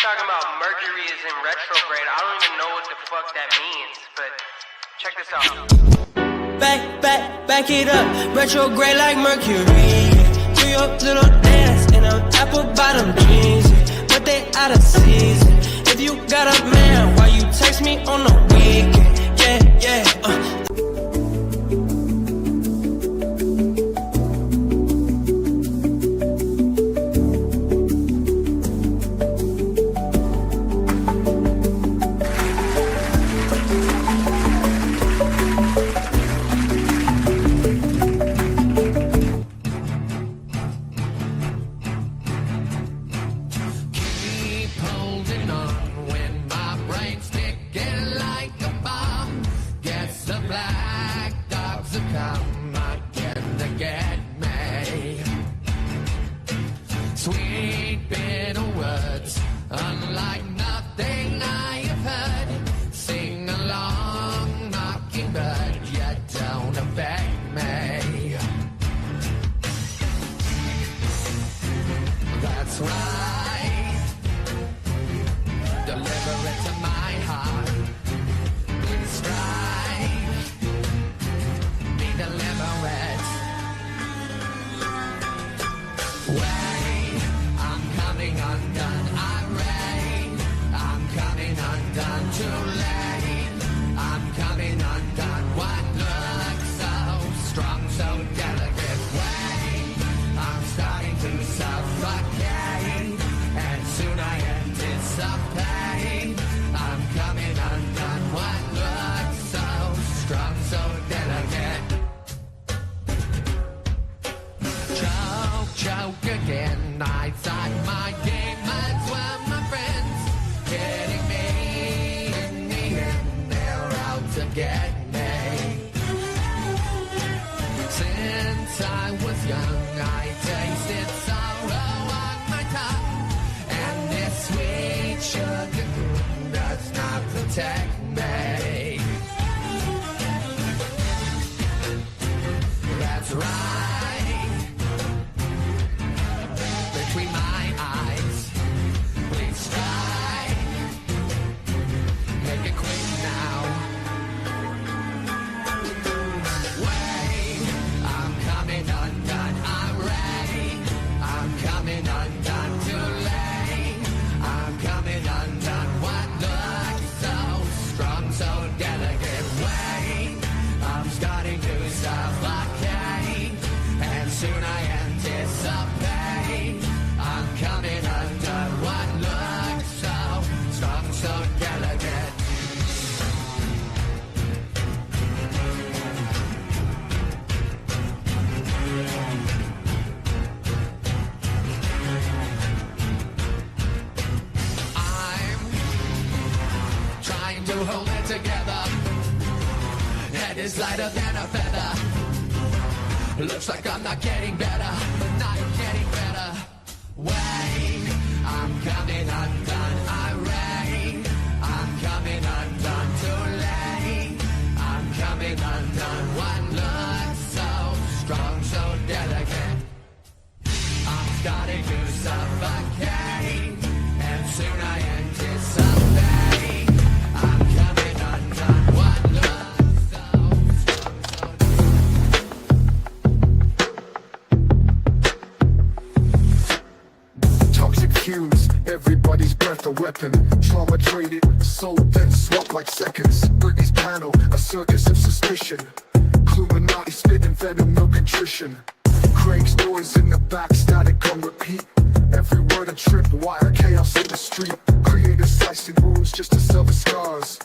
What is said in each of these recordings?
talking about Mercury is in retrograde. I don't even know what the fuck that means, but check this out. Back it up, retrograde like Mercury. Do your little dance in them apple bottom jeans, but they out of season. If you got a man, why you text me on the weekend? Yeah. Sweet bitter words, unlike nothing I have heard. Sing along, mockingbird, you don't affect me. That's right. Deliver it to my heart. Please strike. Be deliberate. Undone, irate. I'm coming undone, too late. I'm coming undone. What looks so strong, so delicate? Wait, I'm starting to suffocate, and soon I anticipate. I'm coming undone. What looks so strong, so delicate? Choke again. I thought my demons were my friends, hitting me in the end. They're out to get me. Since I was young, I tasted sorrow on my tongue, and this sweet sugar does not protect me. That's right. Between my eyes, please strike. Make it quick now. Wait, I'm coming undone, irate. I'm coming undone, too late. I'm coming undone. What looks so strong, so delicate? Wait, I'm starting to suffocate, and soon I anticipate. I'm coming undone. What looks so strong, so delicate? I'm trying to hold it together. Head is lighter than a feather. Looks like I'm not getting better, not getting better. Wait, I'm coming undone, irate. I'm coming undone, too late. I'm coming undone. What looks so strong, so delicate? I'm starting to suffocate, and soon I anticipate. I'm coming undone. What looks so strong, so delicate? Toxic fumes, everybody's breath a weapon. Trauma traded, sold then swapped like seconds. Britney's panel, a circus of suspicion. Illuminati spitting venom, no contrition. Craig's noise in the back, static on repeat. Every word a trip wire, chaos in the street. Creators slicing wounds just to sell the scars.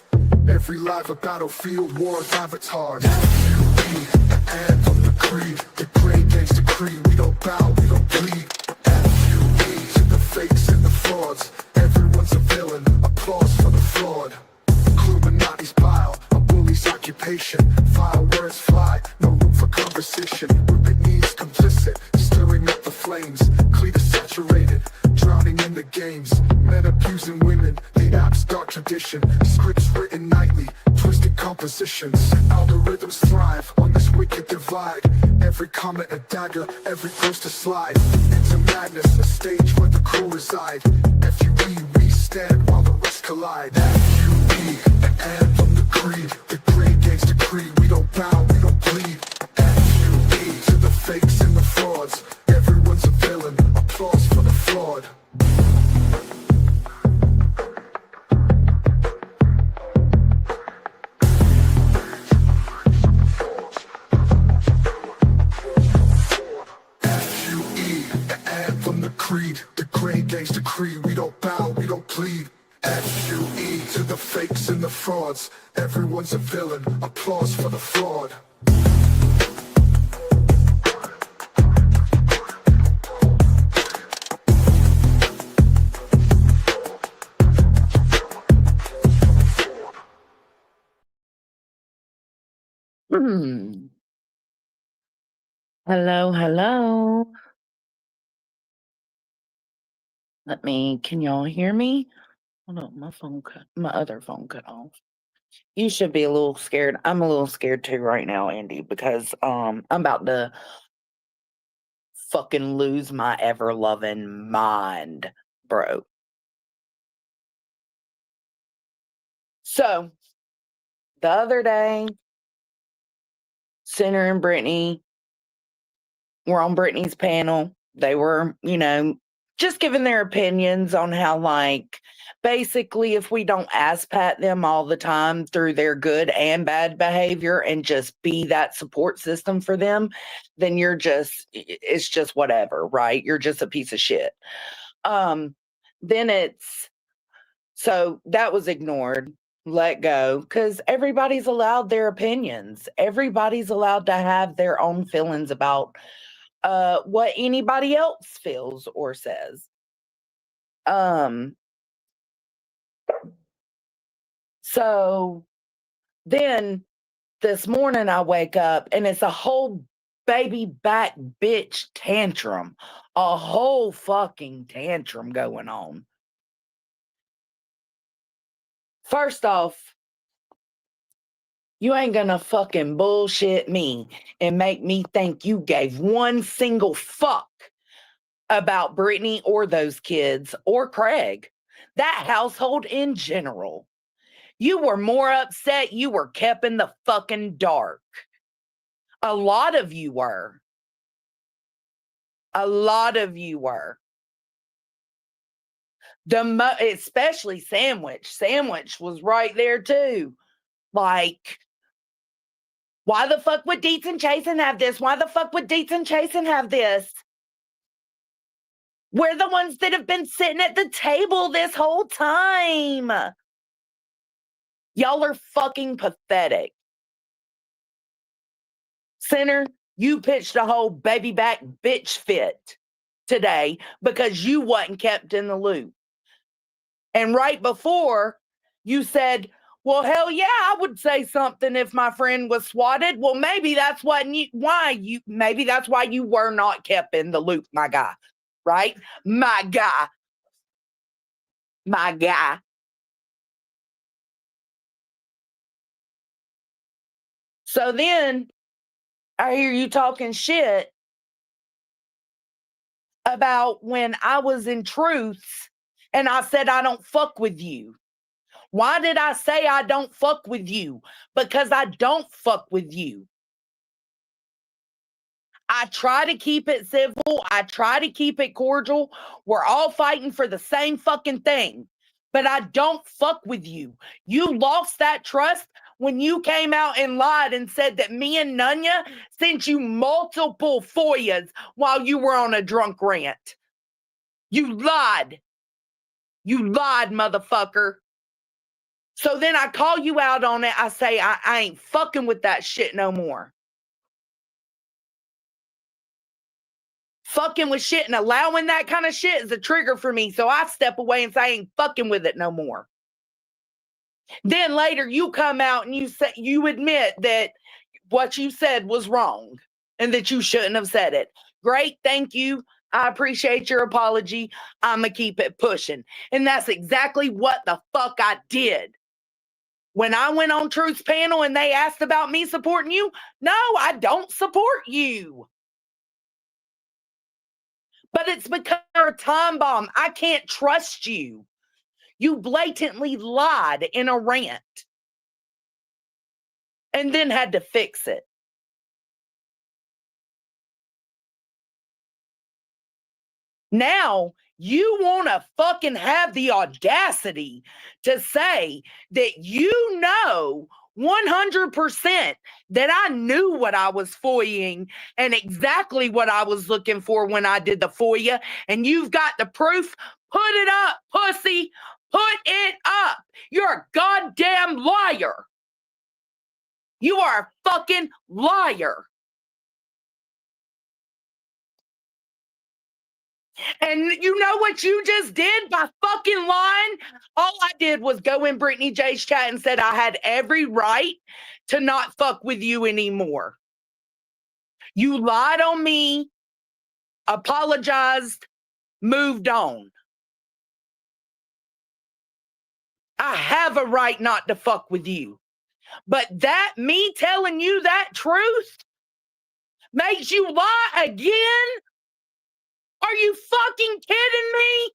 Every live a battlefield, war of avatars. FUE, the anthem, the creed. The great games decree, we don't bow, we don't bleed. FUE, to the fakes and the frauds. Everyone's a villain, applause for the flawed. Illuminati's bile, a bully's occupation. Vile words fly, no room for conversation. Ripping knees complicit, stirring up the flames. Cleater saturated, drowning in the games. Men abusing women, the app's dark tradition. Scripts written nightly, twisted compositions. Algorithms thrive on this wicked divide. Every comment a dagger, every post a slide. Into madness, a stage where the crew reside. FUE, we stand. collide. F-U-E, the anthem, the creed, the great gangsta creed. We don't bow, we don't bleed. F-U-E, to the fakes and the frauds. Everyone's a villain, applause for the fraud. Creed, the great gangsta creed. We don't bow, we don't plead. F-U-E to the fakes and the frauds. Everyone's a villain, applause for the fraud. Hello, hello. Can y'all hear me? Hold on, my other phone cut off. You should be a little scared. I'm a little scared too right now, Andy, because I'm about to fucking lose my ever-loving mind, bro. So, the other day, Center and Brittany were on Brittany's panel. They were, just giving their opinions on how, like, basically, if we don't ass-pat them all the time through their good and bad behavior and just be that support system for them, then it's just whatever, right? You're just a piece of shit. So that was ignored, let go, because everybody's allowed their opinions. Everybody's allowed to have their own feelings about what anybody else feels or says. So then this morning I wake up and it's a whole baby back bitch tantrum, a whole fucking tantrum going on. First off, you ain't gonna fucking bullshit me and make me think you gave one single fuck about Brittany or those kids or Craig, that household in general. You were more upset you were kept in the fucking dark. A lot of you were. Especially Sandwich. Sandwich was right there too. Like, why the fuck would Dietz and Chasen have this? Why the fuck would Dietz and Chasen have this? We're the ones that have been sitting at the table this whole time. Y'all are fucking pathetic. Center, you pitched a whole baby back bitch fit today because you wasn't kept in the loop. And right before, you said, well, hell yeah, I would say something if my friend was swatted. Well, maybe that's why you were not kept in the loop, my guy. Right? My guy. So then I hear you talking shit about when I was in Truths and I said I don't fuck with you. Why did I say I don't fuck with you? Because I don't fuck with you. I try to keep it civil. I try to keep it cordial. We're all fighting for the same fucking thing. But I don't fuck with you. You lost that trust when you came out and lied and said that me and Nunya sent you multiple FOIAs while you were on a drunk rant. You lied. You lied, motherfucker. So then I call you out on it. I say, I ain't fucking with that shit no more. Fucking with shit and allowing that kind of shit is a trigger for me. So I step away and say, I ain't fucking with it no more. Then later you come out and you admit that what you said was wrong and that you shouldn't have said it. Great. Thank you. I appreciate your apology. I'm going to keep it pushing. And that's exactly what the fuck I did. When I went on Truth's panel and they asked about me supporting you, no, I don't support you. But it's because you're a time bomb. I can't trust you. You blatantly lied in a rant and then had to fix it. Now you want to fucking have the audacity to say that 100% that I knew what I was foying and exactly what I was looking for when I did the FOIA, and you've got the proof. Put it up, pussy. Put it up. You're a goddamn liar. You are a fucking liar. And you know what you just did by fucking lying? All I did was go in Brittany J's chat and said I had every right to not fuck with you anymore. You lied on me, apologized, moved on. I have a right not to fuck with you. But that me telling you that truth makes you lie again? Are you fucking kidding me?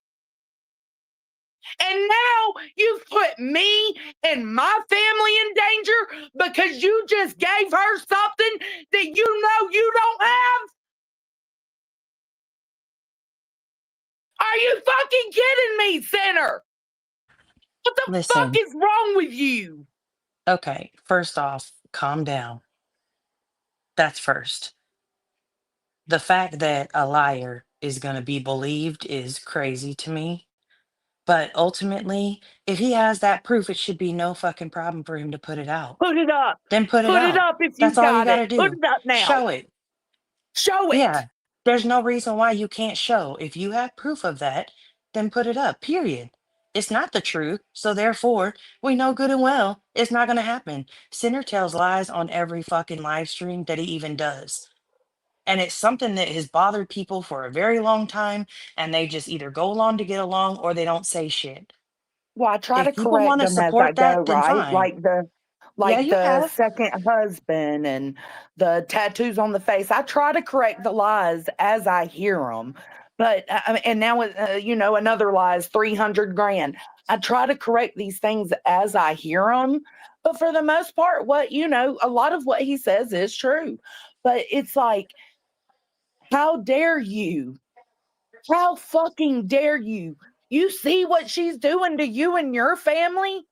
And now you've put me and my family in danger because you just gave her something that you know you don't have? Are you fucking kidding me, sinner? What the fuck Listen, is wrong with you? okay, first off, calm down. That's first. The fact that a liar is going to be believed is crazy to me. But ultimately, if he has that proof, it should be no fucking problem for him to put it out. Put it up. Then put it Put it out. up if you That's all you got got it. to Put do. it up now. Show it. Show it. Yeah. There's no reason why you can't show. If you have proof of that, then put it up, period. It's not the truth. So therefore, we know good and well it's not going to happen. Sinner tells lies on every fucking live stream that he even does. And it's something that has bothered people for a very long time. And they just either go along to get along or they don't say shit. Well, I try to If people correct want to them as I support go, that, then right? fine. Yeah, Like you the have. second husband and the tattoos on the face. I try to correct the lies as I hear them. But and now another lie is 300 grand. I try to correct these things as I hear them. But for the most part, a lot of what he says is true. But it's like, how dare you? How fucking dare you? You see what she's doing to you and your family?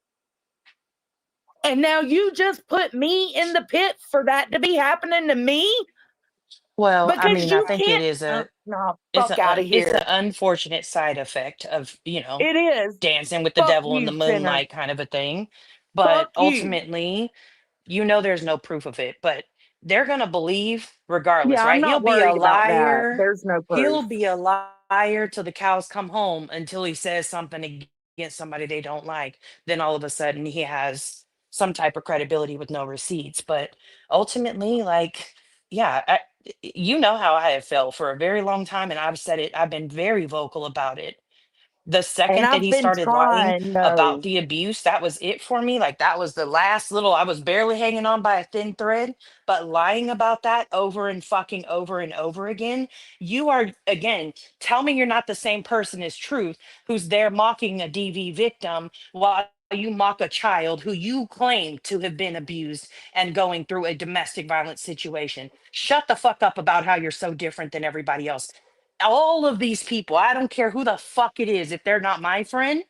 And now you just put me in the pit for that to be happening to me? Well, I Because mean, I you think it can't. is No, fuck out of it's an here. unfortunate side effect of, It is. dancing with the Fuck devil in the you, sinner. moonlight kind of a thing. But Fuck you. ultimately, there's no proof of it, but they're going to believe regardless, Yeah, I'm right? He'll not be a worried about that. liar. There's no He'll proof. be a liar till the cows come home until he says something against somebody they don't like. Then all of a sudden he has some type of credibility with no receipts. But ultimately, like, yeah, you know how I have felt for a very long time, and I've said it, I've been very vocal about it. The And second that I've he been started lying trying, about no. the abuse, that was it for me. Like that was the last little, I was barely hanging on by a thin thread, but lying about that over and fucking over and over again, you are, again, tell me you're not the same person as Truth who's there mocking a DV victim while you mock a child who you claim to have been abused and going through a domestic violence situation. Shut the fuck up about how you're so different than everybody else. All of these people, I don't care who the fuck it is, if they're not my friend,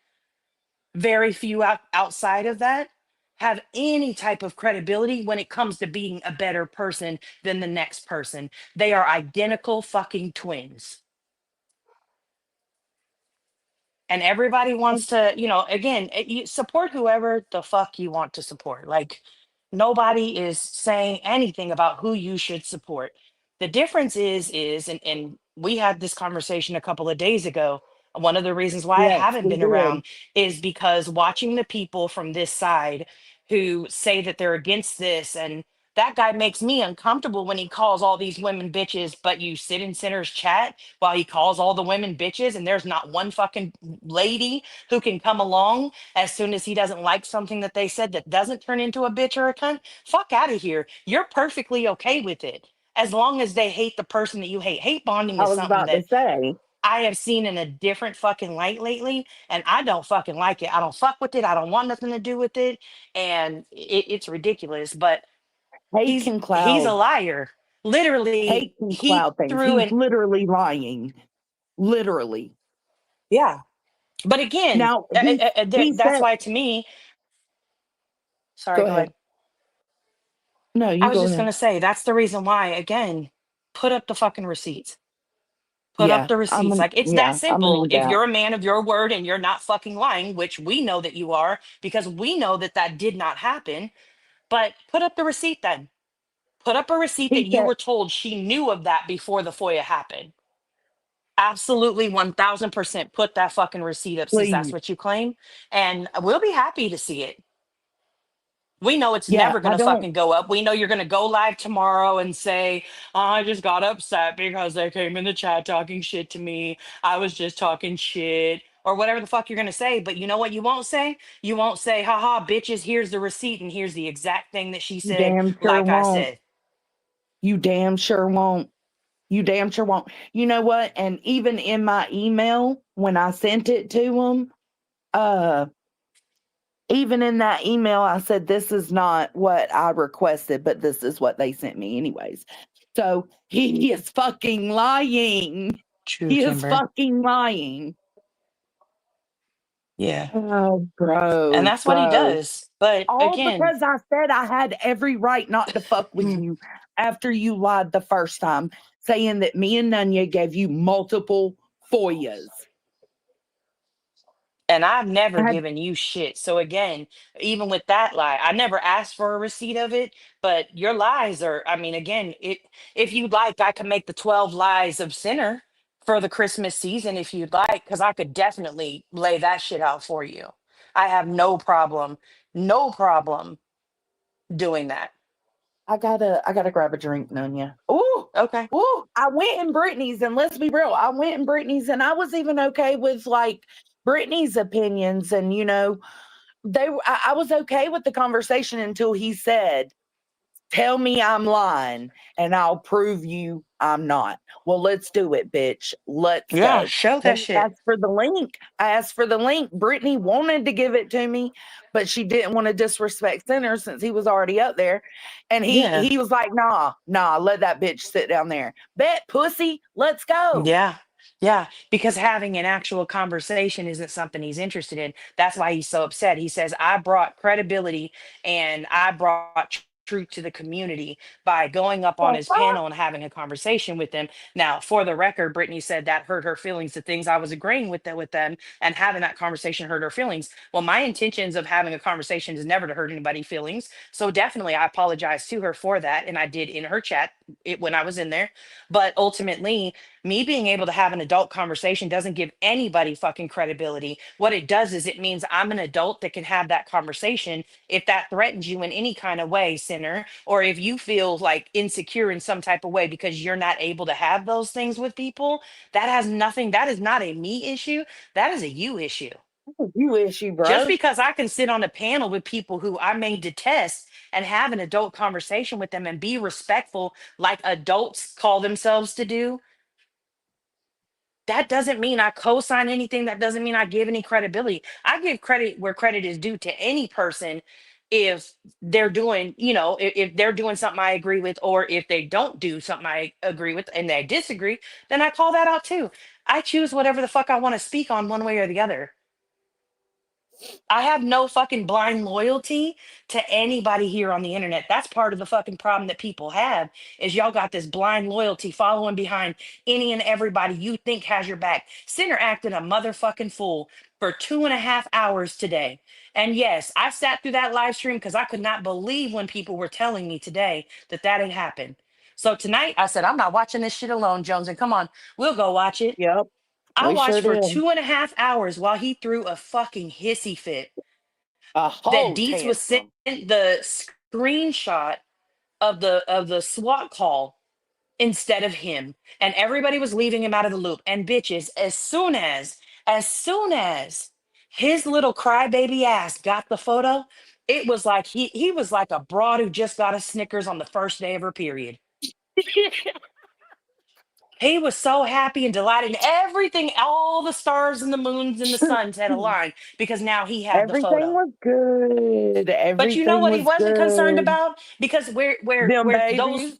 very few outside of that have any type of credibility when it comes to being a better person than the next person. They are identical fucking twins. And everybody wants to, again, you support whoever the fuck you want to support. Like nobody is saying anything about who you should support. The difference and we had this conversation a couple of days ago. One of the reasons why I Yes, haven't we been did. around is because watching the people from this side who say that they're against this, and that guy makes me uncomfortable when he calls all these women bitches, but you sit in Center's chat while he calls all the women bitches, and there's not one fucking lady who can come along as soon as he doesn't like something that they said that doesn't turn into a bitch or a cunt. Fuck out of here. You're perfectly okay with it as long as they hate the person that you hate. Hate bonding I is was something about to that say. I have seen in a different fucking light lately, and I don't fucking like it. I don't fuck with it. I don't want nothing to do with it, and it's ridiculous. But Hate he's can he's a cloud. liar. Literally, Hate can he cloud things. threw He's an literally lying. Literally. yeah. But again, Now he that's said, why to me, sorry, go go ahead. ahead. No, I you was go just ahead. gonna say that's the reason why. Again, put up the fucking receipts. Put up Yeah, the receipts. Like it's that I'm gonna simple. need If that. you're a man of your word and you're not fucking lying, which we know that you are, because we know that that did not happen. But put up the receipt then. Put up a receipt that He you said, were told she knew of that before the FOIA happened. Absolutely 1000% put that fucking receipt up since that's please. what you claim. And we'll be happy to see it. We know it's Yeah, never going I to don't fucking go up. We know you're going to go live tomorrow and say, "Oh, I just got upset because they came in the chat talking shit to me. I was just talking shit," or whatever the fuck you're going to say. But you know what you won't say? You won't say, "Haha, bitches, here's the receipt and here's the exact thing that she you said, damn sure like I won't. said." You damn sure won't. You damn sure won't. You know what? And even in my email when I sent it to him, uh even in that email, I said, this is not what I requested, but this is what they sent me, anyways. So he is fucking lying. True, He is Kimber. fucking lying. Yeah. Oh, And bro, that's what he bro. does. But All again, because I said I had every right not to fuck with you after you lied the first time, saying that me and Nunya gave you multiple FOIAs. and I've never I had, given you shit. So again, even with that lie, I never asked for a receipt of it, but your lies are, I mean, again, it if you'd like, I can make the 12 lies of sinner for the Christmas season if you'd like, because I could definitely lay that shit out for you. I have no problem doing that. I gotta grab a drink, Nunya. Ooh, Okay. ooh. I went in Brittany's, and let's be real, I went in Brittany's, and I was even okay with like Brittany's opinions, and I was okay with the conversation until he said, tell me I'm lying and I'll prove you I'm not. Well, let's do it, bitch. Let's Yeah, go. show Then that I shit. asked for the link. I asked for the link. Brittany wanted to give it to me, but she didn't want to disrespect Center since he was already up there. And he Yeah. he was like, nah, let that bitch sit down there. Bet pussy, let's go. Yeah. Yeah. Because having an actual conversation isn't something he's interested in. That's why he's so upset. He says, I brought credibility and I brought truth to the community by going up on The his fuck? panel and having a conversation with them. Now, for the record, Brittany said that hurt her feelings, the things I was agreeing with them and having that conversation hurt her feelings. Well, my intentions of having a conversation is never to hurt anybody's feelings. So definitely I apologize to her for that. And I did in her chat when I was in there. But ultimately, me being able to have an adult conversation doesn't give anybody fucking credibility. What it does is it means I'm an adult that can have that conversation. If that threatens you in any kind of way, sinner, or if you feel like insecure in some type of way because you're not able to have those things with people, that has nothing, that is not a me issue. That is a you issue. You issue, Just bro. because I can sit on a panel with people who I may detest and have an adult conversation with them and be respectful like adults call themselves to do, that doesn't mean I co-sign anything. That doesn't mean I give any credibility. I give credit where credit is due to any person if they're doing, if they're doing something I agree with, or if they don't do something I agree with and they disagree, then I call that out too. I choose whatever the fuck I want to speak on one way or the other. I have no fucking blind loyalty to anybody here on the internet. That's part of the fucking problem that people have is y'all got this blind loyalty following behind any and everybody you think has your back. Sinner acted a motherfucking fool for 2.5 hours today. And yes, I sat through that live stream because I could not believe when people were telling me today that that had happened. So tonight I said, I'm not watching this shit alone, Jones. And come on, we'll go watch it. Yep, I we watched sure for did. 2.5 hours while he threw a fucking hissy fit A that whole Dietz was sent tantrum. the screenshot of the SWAT call instead of him. And everybody was leaving him out of the loop. And bitches, as soon as his little crybaby ass got the photo, it was like he was like a broad who just got a Snickers on the first day of her period. He was so happy and delighted. And everything, all the stars and the moons and the suns had aligned because now he had the Everything photo. was good. But you know Everything what he was wasn't concerned good. about? Because Them where babies. those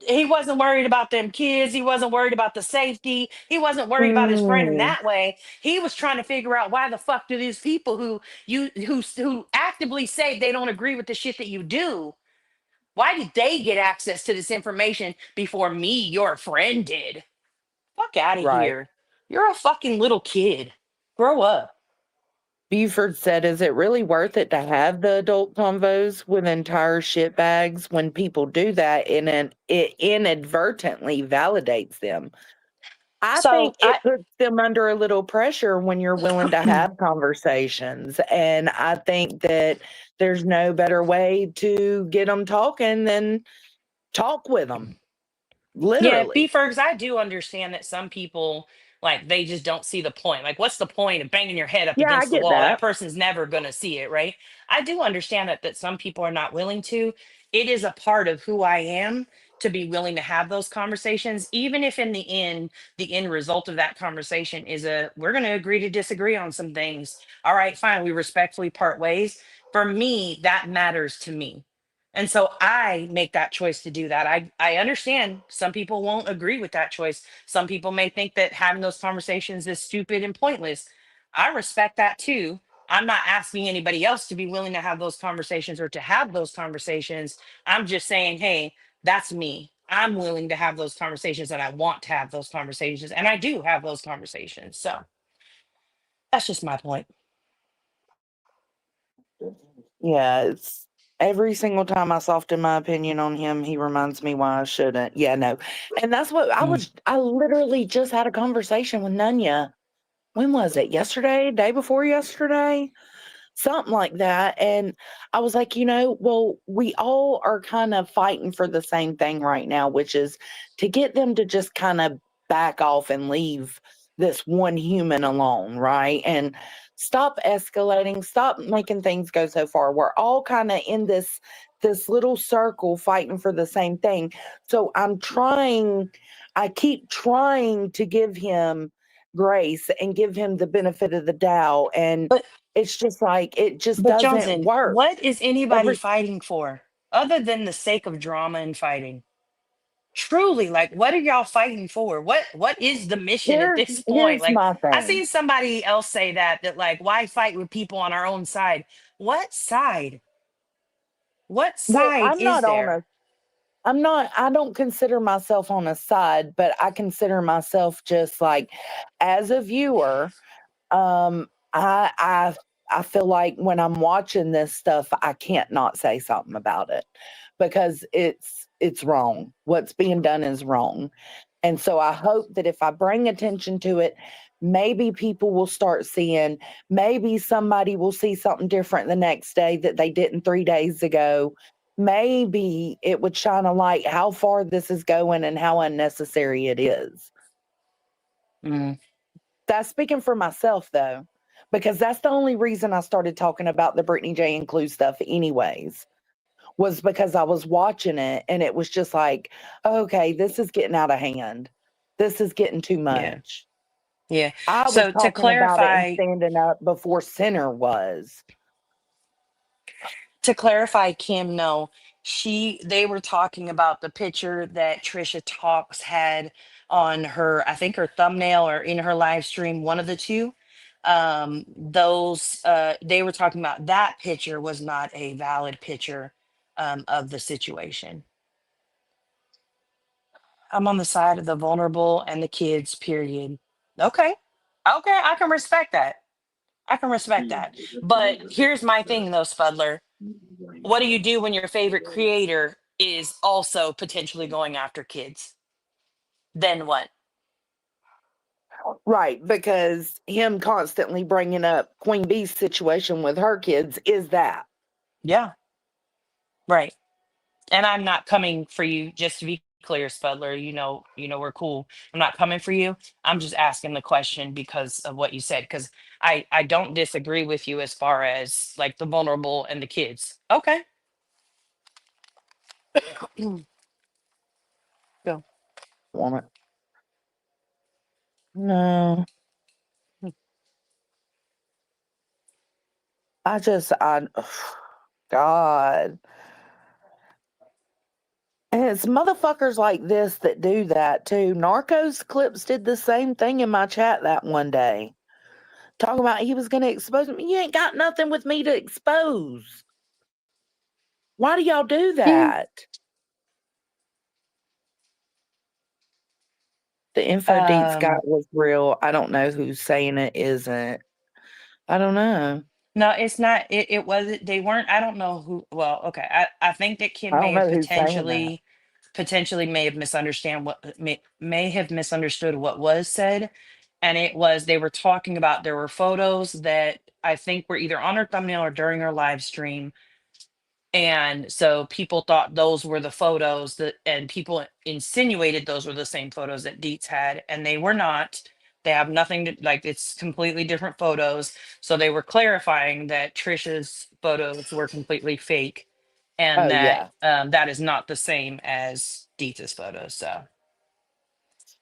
he wasn't worried about them kids. He wasn't worried about the safety. He wasn't worried about his friend in Mm, that way. He was trying to figure out why the fuck do these people who actively say they don't agree with the shit that you do, why did they get access to this information before me, your friend, did? Fuck out of right. here. You're a fucking little kid. Grow up. Buford said, "Is it really worth it to have the adult convos with entire shit bags when people do that and it inadvertently validates them? I So think I it puts them under a little pressure when you're willing to have conversations. And I think that there's no better way to get them talking than talk with them, Yeah, literally. B Fergs, I do understand that some people like they just don't see the point. Like, what's the point of banging your head up Yeah, I against the get wall? That that. person's never gonna see it, right? I do understand that some people are not willing to. It is a part of who I am to be willing to have those conversations, even if in the end result of that conversation is a we're gonna agree to disagree on some things. All right, fine, we respectfully part ways. For me, that matters to me. And so I make that choice to do that. I understand some people won't agree with that choice. Some people may think that having those conversations is stupid and pointless. I respect that too. I'm not asking anybody else to be willing to have those conversations or to have those conversations. I'm just saying, hey, that's me. I'm willing to have those conversations and I want to have those conversations. And I do have those conversations. So that's just my point. Yeah, it's every single time I soften my opinion on him, he reminds me why I shouldn't. Yeah, no. And that's what Mm. I literally just had a conversation with Nunya. When was it? Yesterday? Day before yesterday? Something like that. And I was like, well, we all are kind of fighting for the same thing right now, which is to get them to just kind of back off and leave this one human alone, right? And stop escalating, stop making things go so far. We're all kind of in this little circle fighting for the same thing. So I keep trying to give him grace and give him the benefit of the doubt, and But it's just like, it just but doesn't Johnson, work. what is anybody Every fighting for other than the sake of drama and fighting? Truly, like, what are y'all fighting for? What is the mission at this point? here's Like, my I thing. seen somebody else say that like, why fight with people on our own side? What side? What Well, side is there? I don't consider myself on a side, but I consider myself just like, as a viewer. I feel like when I'm watching this stuff, I can't not say something about it because it's wrong. What's being done is wrong. And so I hope that if I bring attention to it, maybe people will start seeing, maybe somebody will see something different the next day that they didn't 3 days ago. Maybe it would shine a light how far this is going and how unnecessary it is. Mm, That's speaking for myself though, because that's the only reason I started talking about the Brittany J and Clue stuff anyways, was because I was watching it and it was just like, okay, this is getting out of hand. This is getting too yeah, much. yeah. I was So to talking about it and clarify, standing up before Center was. Kim, no, they were talking about the picture that Trisha Talks had on her, I think her thumbnail or in her live stream, one of the two. Those they were talking about that picture was not a valid picture of the situation. I'm on the side of the vulnerable and the kids, period. Okay. Okay, I can respect that. I can respect that. But here's my thing though, Spudler. What do you do when your favorite creator is also potentially going after kids? Then what? Right, because him constantly bringing up Queen Bee's situation with her kids is that. Yeah, right. And I'm not coming for you, just to be clear, Spudler. We're cool. I'm not coming for you. I'm just asking the question because of what you said. Because I don't disagree with you as far as like the vulnerable and the kids. Okay, go. Want it. No, I God. And it's motherfuckers like this that do that too. Narcos Clips did the same thing in my chat that one day. Talking about he was going to expose me. You ain't got nothing with me to expose. Why do y'all do Hmm. that? The info deets guy Um, was real. I don't know who's saying it isn't. I don't know. no, it's not. It wasn't. They weren't. I don't know who. Well, okay. I think that I Kim don't may have know who's saying that. potentially may have misunderstand what may have misunderstood what was said, and it was they were talking about there were photos that I think were either on her thumbnail or during her live stream. And so people thought those were the photos that, and people insinuated those were the same photos that Dietz had, and they were not. They have nothing to like, it's completely different photos. So they were clarifying that Trisha's photos were completely fake and Oh, that yeah. that is not the same as Dietz's photos. So,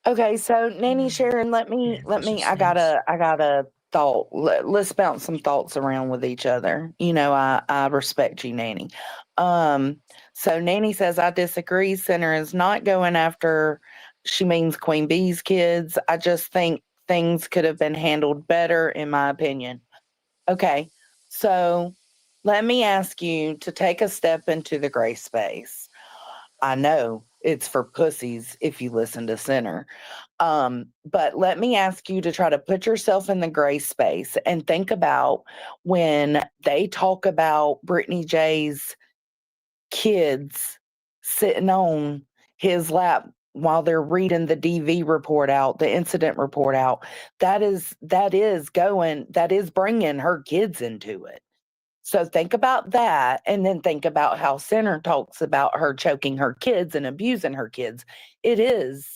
Okay, so Nanny Sharon, yeah, it's just things. I got a thought. Let's bounce some thoughts around with each other. You know, I respect you, Nanny. Um, so Nanny says I disagree. Center is not going after. She means Queen Bee's kids. I just think things could have been handled better, in my opinion. Okay, so let me ask you to take a step into the gray space. I know it's for pussies if you listen to Center. But let me ask you to try to put yourself in the gray space and think about when they talk about Brittany J's kids sitting on his lap while they're reading the DV report out, the incident report out. That is bringing her kids into it. So think about that and then think about how Center talks about her choking her kids and abusing her kids. It is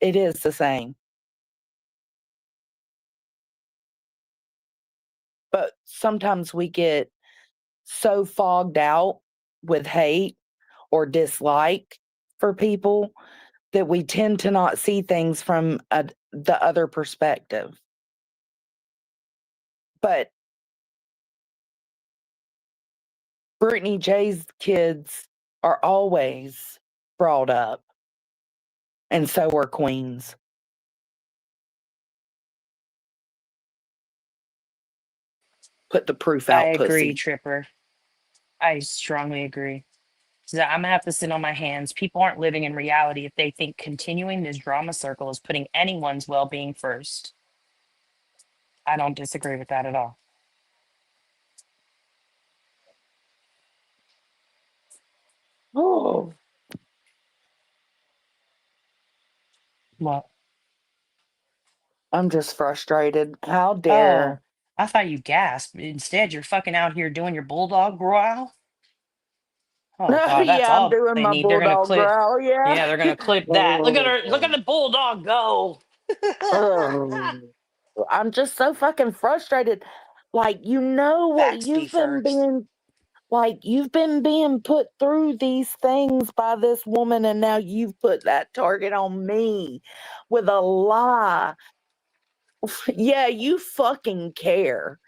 it is the same. But sometimes we get so fogged out with hate or dislike for people that we tend to not see things from the other perspective. But Brittany J's kids are always brought up, and so are Queen's. Put the proof I out, agree, pussy. Tripper. I strongly agree. So I'm gonna have to sit on my hands. People aren't living in reality if they think continuing this drama circle is putting anyone's well-being first. I don't disagree with that at all. Oh, Well, I'm just frustrated. How oh, dare. I thought you gasped. Instead, you're fucking out here doing your bulldog growl. Oh God, that's Yeah, I'm all doing they my need. They're gonna bulldog clip. growl. Yeah. Yeah, they're gonna clip that. Look at her. Look at the bulldog go. Oh, I'm just so fucking frustrated. Like, what Facts be you've been first. being like, you've been being put through these things by this woman, and now you've put that target on me with a lie. Yeah, you fucking care.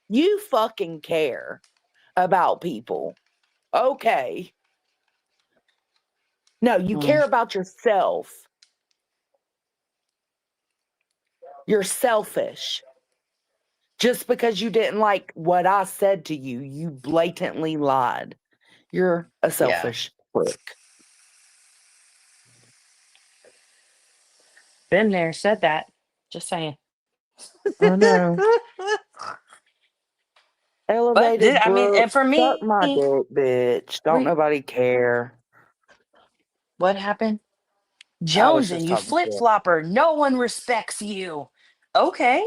You fucking care about people. Okay. No, you Mm, care about yourself. You're selfish. Just because you didn't like what I said to you, you blatantly lied. You're a yeah, selfish prick. been there, said that. Just saying. I know. But Elevated I mean, Brooke, and for suck me, my dick, bitch. Don't we nobody care. what happened? I was Jonesing, just you talking flip shit. flopper. No one respects you. Okay.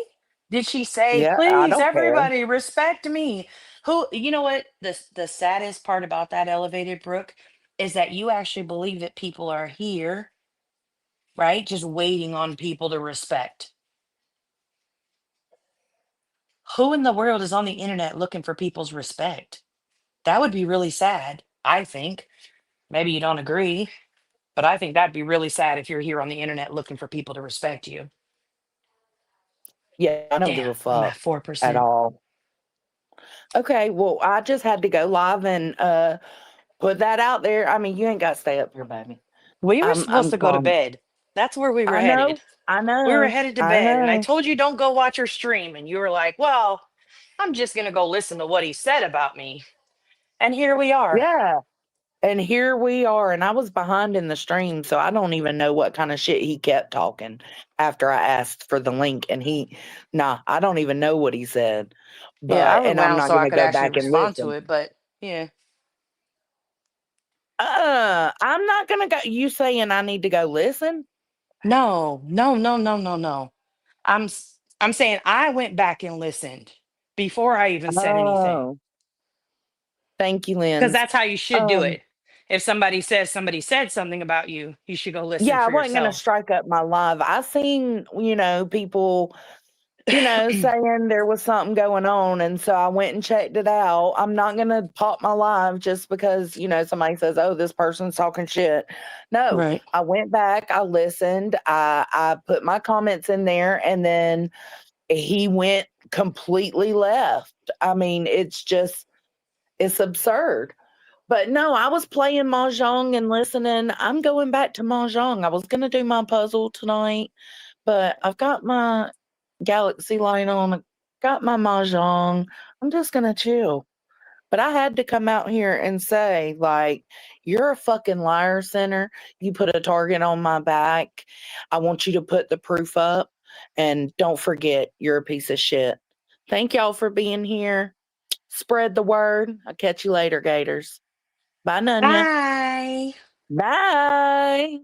Did she say, Yeah, I please, don't care. everybody respect me? Who, you know what? The saddest part about that elevated Brooke is that you actually believe that people are here, right? Just waiting on people to respect. Who in the world is on the internet looking for people's respect? That would be really sad, I think. Maybe you don't agree, but I think that'd be really sad if you're here on the internet looking for people to respect you. Yeah, I don't give Damn, a I'm at fuck at 4%. all. Okay, well, I just had to go live and put that out there. I mean, you ain't got to stay up here, baby. We were supposed I'm to go to calm. bed. That's where we were I headed. know, I We were know, headed to I bed, and I know. told you don't go watch your stream, and you were like, "Well, I'm just gonna go listen to what he said about me." And here we are. Yeah. And here we are, and I was behind in the stream, so I don't even know what kind of shit he kept talking after I asked for the link. And nah, I don't even know what he said. Yeah, I And I'm rewound not so going I to could go actually back and respond to listen. it, but yeah. I'm not going to go. You saying I need to go listen? No, no, no, no, no, no. I'm saying I went back and listened before I even said anything. Oh, thank you, Because Lens. that's how you should do Um, it. If somebody says somebody said something about you, you should go listen yeah, I for wasn't going to yourself. strike up my live. I seen, people saying there was something going on. And so I went and checked it out. I'm not going to pop my live just because, somebody says, oh, this person's talking shit. No, Right. I went back, I listened, I put my comments in there, and then he went completely left. I mean, it's absurd. But no, I was playing Mahjong and listening. I'm going back to Mahjong. I was going to do my puzzle tonight, but I've got my Galaxy light on. I got my mahjong. I'm just gonna chill. But I had to come out here and say, like, you're a fucking liar, Center. You put a target on my back. I want you to put the proof up. And don't forget, you're a piece of shit. Thank y'all for being here. Spread the word. I'll catch you later, Gators. Bye, Nunya. Bye. Bye.